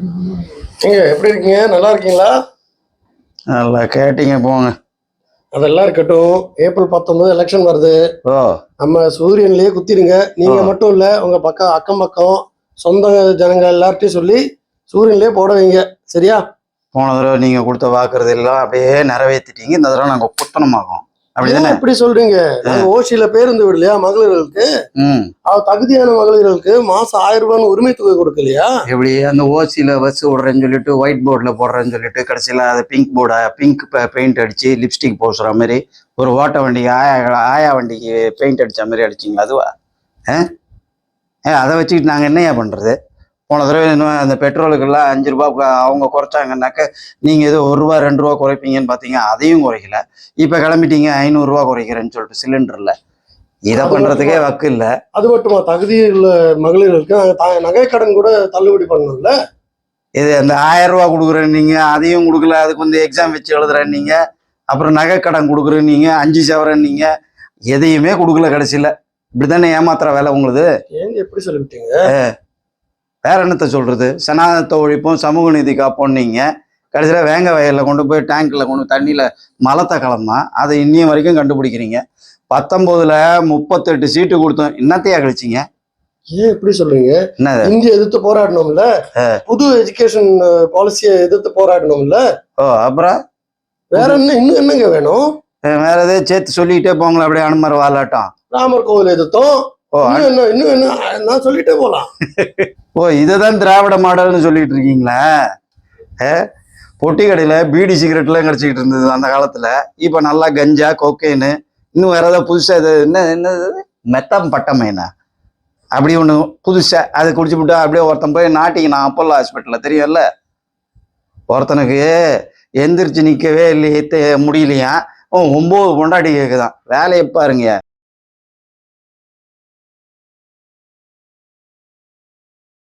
நீங்க எப்படி இருக்கீங்க? நல்லா இருக்கீங்களா? நல்லா கேட்டீங்க போங்க. அதெல்லாம் இருக்கட்டும். ஏப்ரல் 19 எலெக்ஷன் வருது. ஓ நம்ம சூரியன்லயே குத்திடுங்க. ஓ நீங்க மட்டும் இல்ல, உங்க பக்கம் அக்கம் பக்கம் சொந்த ஜனங்க எல்லார்ட்டையும் சொல்லி சூரியன்லயே போட வைங்க. சரியா? போன தடவை நீங்க கொடுத்த வாக்குறுதி எல்லாம் அப்படியே நிறைவேற்றிட்டீங்க. இந்த தடவை நாங்க புத்தனமாகும் ஏன் அப்படிதானே? இப்படி சொல்றீங்க? நாங்க ஓசியில பேருந்து விடலையா மகளிர்களுக்கு? ம். தகுதியான மகளிர்களுக்கு மாசம் 1000 ரூபான்னு உரிமை தொகை கொடுக்கலையா? எப்படி அந்த ஓசியில பஸ் விடுறேன்னு சொல்லிட்டு ஒயிட் போர்டில் போடுறேன்னு சொல்லிட்டு கடைசியில் அதை பிங்க் பெயிண்ட் அடிச்சு லிப்ஸ்டிக் பூசுற மாதிரி ஒரு ஓட்ட வண்டிக்கு ஆயா வண்டிக்கு பெயிண்ட் அடிச்ச மாதிரி அடிச்சிங்களா அதுவா? அதை வச்சுக்கிட்டு நாங்கள் என்னையா பண்ணுறது? போன தடவை இன்னும் அந்த பெட்ரோலுக்கெல்லாம் 5 ரூபா அவங்க குறைச்சாங்கன்னாக்க நீங்கள் ஏதோ 1 ரூபா 2 ரூபா குறைப்பீங்கன்னு பார்த்தீங்க, அதையும் குறைக்கல. இப்போ கிளம்பிட்டீங்க 500 ரூபா குறைக்கிறேன்னு சொல்லிட்டு சிலிண்டரில். இதை பண்ணுறதுக்கே வக்கு இல்லை. அது மட்டுமா? தகுதி உள்ள மகளிர்களுக்கு நகை கடன் கூட தள்ளுபடி பண்ணணும்ல? இது அந்த 1000 ரூபா கொடுக்குறேன் நீங்கள், அதையும் கொடுக்கல. அதுக்கு வந்து எக்ஸாம் வச்சு எழுதுறேன் நீங்கள். அப்புறம் நகை கடன் கொடுக்குறேன் நீங்கள், 5 சவரன் நீங்கள், எதையுமே கொடுக்கல கடைசியில். இப்படித்தானே ஏமாத்துற வேலை உங்களுது? ஏங்க எப்படி சொல்லிவிட்டீங்க? வேற என்னத்த சொல்றது? சனாதனத்தை ஒழிப்போம், சமூக நீதி காப்போம். நீங்க கடைசியில் வேங்க வயலில் கொண்டு போய் டேங்க்ல கொண்டு தண்ணியில மலத்தை கலந்தா அதை இன்னியும் வரைக்கும் கண்டுபிடிக்கிறீங்க. 19ல் 38 சீட்டு கொடுத்தோம், என்னத்தையா கழிச்சிங்க? ஏன் எப்படி சொல்றீங்க? இந்திய எதிர்த்து போராடணும்ல, புது எஜுகேஷன் பாலிசியை எதிர்த்து போராடணும்ல. ஓ அப்புறம் வேற என்ன? இன்னும் என்னங்க வேணும்? வேற எதாவது சேர்த்து சொல்லிக்கிட்டே போங்களேன், அப்படியே அனுமர் வாலாட்டம். ராமர் கோவில் எதிர்த்தோம். இன்னும் என்ன நான் சொல்லிட்டே போலாம். ஓ இதைதான் திராவிட மாடல்னு சொல்லிட்டு இருக்கீங்களா? பொட்டி கடையில பீடி சிகரெட்லாம் கிடைச்சிக்கிட்டு இருந்தது அந்த காலத்துல. இப்ப நல்லா கஞ்சா கொக்கைன்னு இன்னும் வேற ஏதாவது புதுசா இது என்னது மெத்தம் பட்டமைனா அப்படி ஒண்ணு புதுசா அதை குடிச்சு விட்டா அப்படியே ஒருத்தன் போய் நாட்டிக்கு அப்போல்லோ ஹாஸ்பிட்டல்ல தெரியும்ல, ஒருத்தனுக்கு எந்திரிச்சு நிக்கவே இல்லையே முடியலையா, 9 பொண்டாட்டி கேக்குதான். வேலையை பாருங்க.